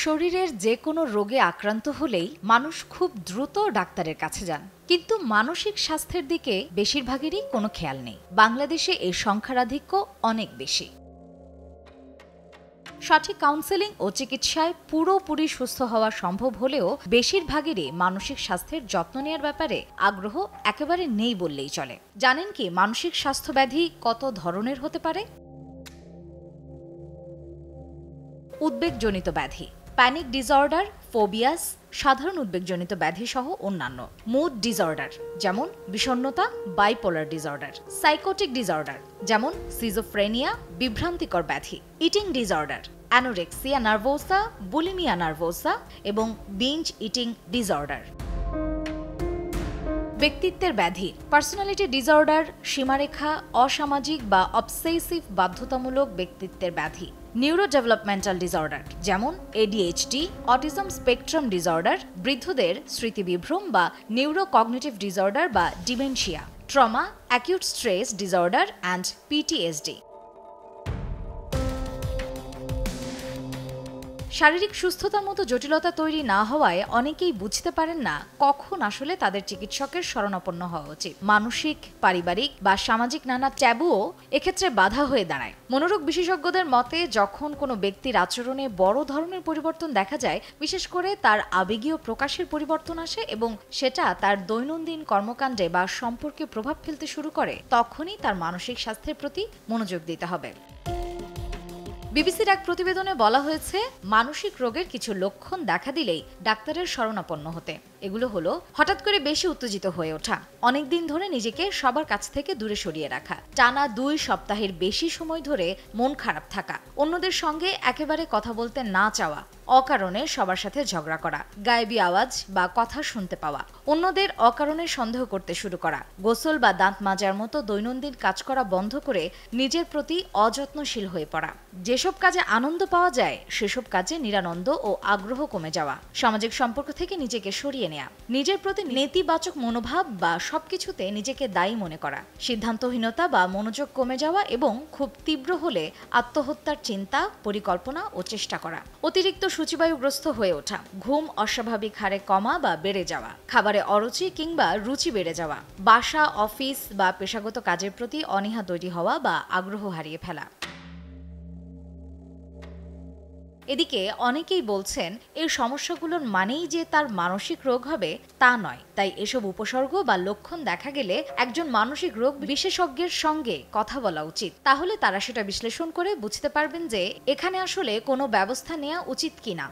শরীরের যে কোনো রোগে আক্রান্ত হলেই মানুষ খুব দ্রুত ডাক্তারের কাছে যান, কিন্তু মানসিক স্বাস্থ্যের দিকে বেশিরভাগেরই কোনো খেয়াল নেই। বাংলাদেশে এই সংখ্যারাধিক্য অনেক বেশি। সঠিক কাউন্সেলিং ও চিকিৎসায় পুরোপুরি সুস্থ হওয়া সম্ভব হলেও বেশিরভাগেরই মানসিক স্বাস্থ্যের যত্ন নেওয়ার ব্যাপারে আগ্রহ একেবারে নেই বললেই চলে। জানেন কি মানসিক স্বাস্থ্য ব্যাধি কত ধরনের হতে পারে? উদ্বেগজনিত ব্যাধি, প্যানিক ডিসঅর্ডার, ফোবিয়াস, সাধারণ উদ্বেগজনিত ব্যাধি সহ অন্যান্য। মুড ডিসঅর্ডার যেমন বিষণ্ণতা, বাইপোলার ডিসঅর্ডার। সাইকোটিক ডিসঅর্ডার যেমন সিজোফ্রেনিয়া, বিভ্রান্তিকর ব্যাধি। Eating disorder, anorexia nervosa, bulimia nervosa এবং বিঞ্জ ইটিং ডিসঅর্ডার। ব্যক্তিত্বের ব্যাধি, পার্সোনালিটি ডিসঅর্ডার, সীমারেখা, অসামাজিক বা অবসেসিভ বাধ্যতামূলক ব্যক্তিত্বের ব্যাধি। নিউরো ডেভেলপমেন্টাল ডিসঅর্ডার যেমন এডিএইচডি, অটিজম স্পেকট্রাম ডিসঅর্ডার, বৃদ্ধদের স্মৃতিবিভ্রম বা নিউরো কগনিটিভ ডিসঅর্ডার বা dementia. Trauma, acute stress disorder and PTSD. শারীরিক সুস্থতার মতো জটিলতা তৈরি না হওয়ায় অনেকেই বুঝতে পারেন না কখন আসলে তাদের চিকিৎসকের শরণাপন্ন হওয়া উচিত। মানসিক, পারিবারিক বা সামাজিক নানা ট্যাবুও এক্ষেত্রে বাধা হয়ে দাঁড়ায়। মনোরোগ বিশেষজ্ঞদের মতে যখন কোনো ব্যক্তির আচরণে বড় ধরনের পরিবর্তন দেখা যায়, বিশেষ করে তার আবেগীয় প্রকাশের পরিবর্তন আসে এবং সেটা তার দৈনন্দিন কর্মকাণ্ডে বা সম্পর্কে প্রভাব ফেলতে শুরু করে, তখনই তার মানসিক স্বাস্থ্যের প্রতি মনোযোগ দিতে হবে। বিবিসির এক প্রতিবেদনে বলা হয়েছে, মানসিক রোগের কিছু লক্ষণ দেখা দিলেই ডাক্তারের শরণাপন্ন হতে। এগুলো হলো হঠাৎ করে বেশি উত্তেজিত হয়ে ওঠা, অনেকদিন ধরে নিজেকে সবার কাছ থেকে দূরে সরিয়ে রাখা, টানা 2 সপ্তাহের বেশি সময় ধরে মন খারাপ থাকা, অন্যদের সঙ্গে একেবারে কথা বলতে না চাওয়া, অকারণে সবার সাথে ঝগড়া করা, গায়েবী আওয়াজ বা কথা শুনতে পাওয়া, অন্যদের অকারণে সন্দেহ করতে শুরু করা, গোসল বা দাঁত মাজার মতো দৈনন্দিন কাজ করা বন্ধ করে নিজের প্রতি অযত্নশীল হয়ে পড়া, যেসব কাজে আনন্দ পাওয়া যায় সেসব কাজে নিরানন্দ ও আগ্রহ কমে যাওয়া, সামাজিক সম্পর্ক থেকে নিজেকে সরিয়ে নেওয়া, নিজের প্রতি নেতিবাচক মনোভাব বা সবকিছুতে নিজেকে দায়ী মনে করা, সিদ্ধান্তহীনতা বা মনোযোগ কমে যাওয়া এবং খুব তীব্র হলে আত্মহত্যার চিন্তা, পরিকল্পনা ও চেষ্টা করা, অতিরিক্ত সূচিবায়ুগ্রস্ত হয়ে ওঠা, ঘুম অস্বাভাবিক হারে কমা বা বেড়ে যাওয়া, খাবারে অরুচি কিংবা রুচি বেড়ে যাওয়া, বাসা, অফিস বা পেশাগত কাজের প্রতি অনীহা তৈরি হওয়া বা আগ্রহ হারিয়ে ফেলা। এদিকে অনেকেই বলছেন এই সমস্যাগুলোর মানেই যে তার মানসিক রোগ হবে তা নয়। তাই এসব উপসর্গ বা লক্ষণ দেখা গেলে একজন মানসিক রোগ বিশেষজ্ঞের সঙ্গে কথা বলা উচিত। তাহলে তারা সেটা বিশ্লেষণ করে বুঝতে পারবেন যে এখানে আসলে কোনো ব্যবস্থা নেওয়া উচিত কিনা।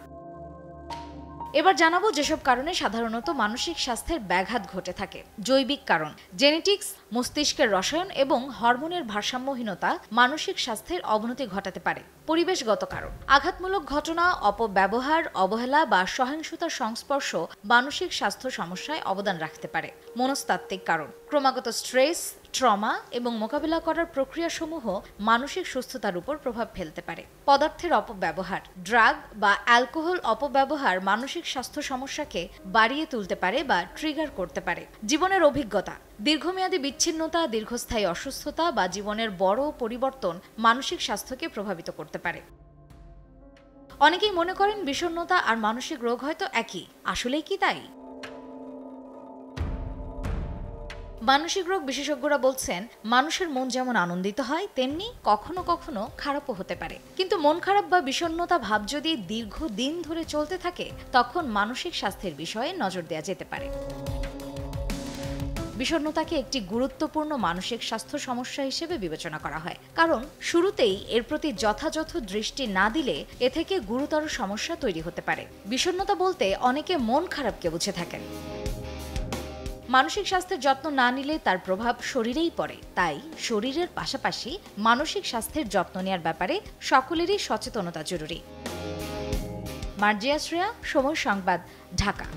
এবার জানাবো যেসব কারণে সাধারণত মানসিক স্বাস্থ্যের ব্যাঘাত ঘটে থাকে। জৈবিক কারণ, জেনেটিক্স, মস্তিষ্কের রসায়ন এবং হরমোনের ভারসাম্যহীনতা মানসিক স্বাস্থ্যের অবনতি ঘটাতে পারে। পরিবেশগত কারণ, আঘাতমূলক ঘটনা, অপব্যবহার, অবহেলা বা সহিংসতার সংস্পর্শ মানসিক স্বাস্থ্য সমস্যায় অবদান রাখতে পারে। মনস্তাত্ত্বিক কারণ, ক্রমাগত স্ট্রেস, ট্রমা এবং মোকাবিলা করার প্রক্রিয়াসমূহ মানসিক সুস্থতার উপর প্রভাব ফেলতে পারে। পদার্থের অপব্যবহার, ড্রাগ বা অ্যালকোহল অপব্যবহার মানসিক স্বাস্থ্য সমস্যাকে বাড়িয়ে তুলতে পারে বা ট্রিগার করতে পারে। জীবনের অভিজ্ঞতা, দীর্ঘমেয়াদী বিচ্ছিন্নতা, দীর্ঘস্থায়ী অসুস্থতা বা জীবনের বড় পরিবর্তন মানসিক স্বাস্থ্যকে প্রভাবিত করতে পারে। অনেকেই মনে করেন বিষণ্ণতা আর মানসিক রোগ হয়তো একই। আসলেই কি তাই? মানসিক রোগ বিশেষজ্ঞরা বলছেন, মানুষের মন যেমন আনন্দিত হয় তেমনি কখনো কখনো খারাপও হতে পারে। কিন্তু মন খারাপ বা বিষণ্ণতা ভাব যদি দীর্ঘদিন ধরে চলতে থাকে, তখন মানসিক স্বাস্থ্যের বিষয়ে নজর দেওয়া যেতে পারে। বিষণ্ণতাকে একটি গুরুত্বপূর্ণ মানসিক স্বাস্থ্য সমস্যা হিসেবে বিবেচনা করা হয়, কারণ শুরুতেই এর প্রতি যথাযথ দৃষ্টি না দিলে এ থেকে গুরুতর সমস্যা তৈরি হতে পারে। বিষণ্ণতা বলতে অনেকে মন খারাপকে বুঝে থাকেন। মানসিক স্বাস্থ্যের যত্ন না নিলে তার প্রভাব শরীরেই পড়ে। তাই শরীরের পাশাপাশি মানসিক স্বাস্থ্যের যত্ন নেওয়ার ব্যাপারে সকলেরই সচেতনতা জরুরি। মার্জিয়া শ্রেয়া, সময় সংবাদ, ঢাকা।